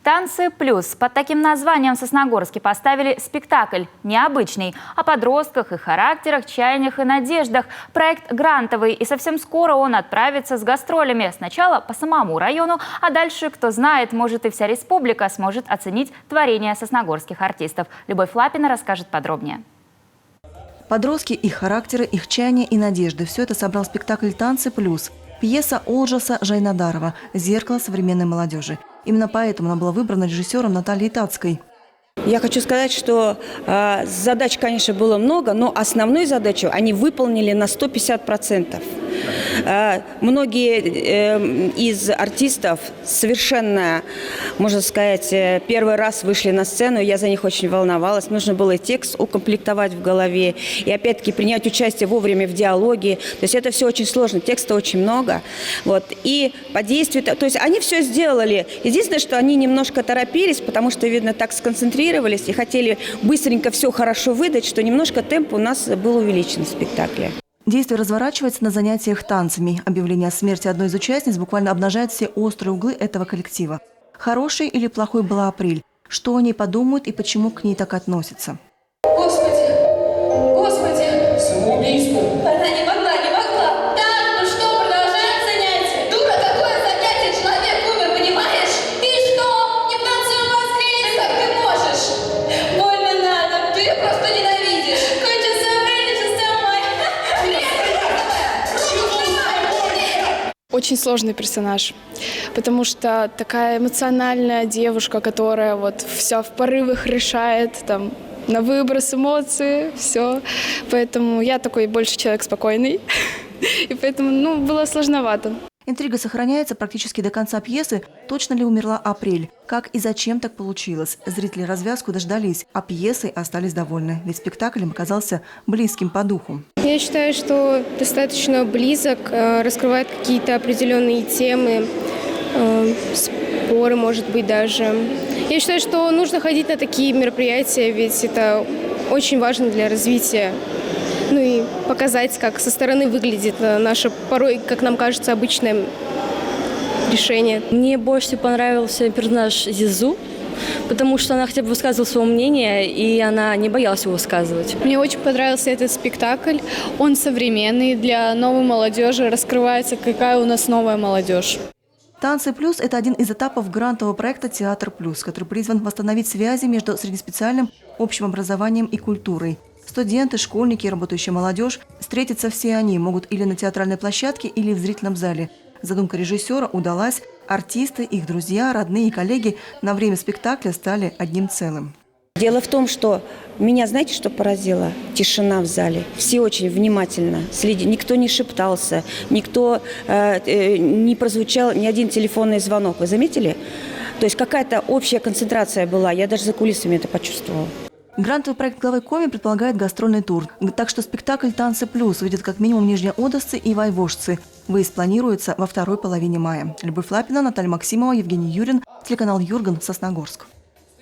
«Танцы плюс». Под таким названием в Сосногорске поставили спектакль необычный о подростках, их характерах, чаяниях и надеждах. Проект грантовый, и совсем скоро он отправится с гастролями. Сначала по самому району, а дальше, кто знает, может и вся республика сможет оценить творение сосногорских артистов. Любовь Лапина расскажет подробнее. Подростки, их характеры, их чаяния и надежды – все это собрал спектакль «Танцы плюс». Пьеса Олжаса Жайнадарова «Зеркало современной молодежи». Именно поэтому она была выбрана режиссером Натальей Тацкой. Я хочу сказать, что задач, конечно, было много, но основную задачу они выполнили на 150%. Многие из артистов совершенно, можно сказать, первый раз вышли на сцену, я за них очень волновалась. Нужно было и текст укомплектовать в голове, и опять-таки принять участие вовремя в диалоге. То есть это все очень сложно, текста очень много. Вот. И по действию, то есть они все сделали. Единственное, что они немножко торопились, потому что, видно, так сконцентрировались и хотели быстренько все хорошо выдать, что немножко темп у нас был увеличен в спектакле. Действие разворачивается на занятиях танцами. Объявление о смерти одной из участниц буквально обнажает все острые углы этого коллектива. Хороший или плохой была апрель? Что о ней подумают и почему к ней так относятся? Господи! Господи! Самоубийство! Она не могла! Так, ну что, продолжаем занятие? Дура, какое занятие? Человек умер, понимаешь? И что? Не в танцуем воскресенье, как ты можешь? Больно надо, ты ее просто ненавидишь. Кончился апрель, начался май. Очень сложный персонаж, потому что такая эмоциональная девушка, которая вот все в порывах решает, там, на выброс эмоций, все. Поэтому я такой больше человек спокойный, и поэтому, было сложновато. Интрига сохраняется практически до конца пьесы. Точно ли умерла апрель? Как и зачем так получилось? Зрители развязку дождались, а пьесой остались довольны. Ведь спектаклем оказался близким по духу. Я считаю, что достаточно близок, раскрывает какие-то определенные темы, споры, может быть, даже. Я считаю, что нужно ходить на такие мероприятия, ведь это очень важно для развития. И показать, как со стороны выглядит наше, порой, как нам кажется, обычное решение. Мне больше всего понравился персонаж Зизу, потому что она хотя бы высказывала свое мнение, и она не боялась его высказывать. Мне очень понравился этот спектакль. Он современный, для новой молодежи, раскрывается, какая у нас новая молодежь. «Танцы плюс» – это один из этапов грантового проекта «Театр плюс», который призван восстановить связи между среднеспециальным общим образованием и культурой. Студенты, школьники и работающая молодежь, встретиться все они могут или на театральной площадке, или в зрительном зале. Задумка режиссера удалась. Артисты, их друзья, родные и коллеги на время спектакля стали одним целым. Дело в том, что меня, знаете, что поразило? Тишина в зале. Все очень внимательно следили. Никто не шептался, никто не прозвучал ни один телефонный звонок. Вы заметили? То есть какая-то общая концентрация была. Я даже за кулисами это почувствовала. Грантовый проект главы Коми предполагает гастрольный тур. Так что спектакль «Танцы плюс» выйдет как минимум нижнеодовцы и войвожцы. Выезд планируется во второй половине мая. Любовь Лапина, Наталья Максимова, Евгений Юрин, телеканал Юрган, Сосногорск.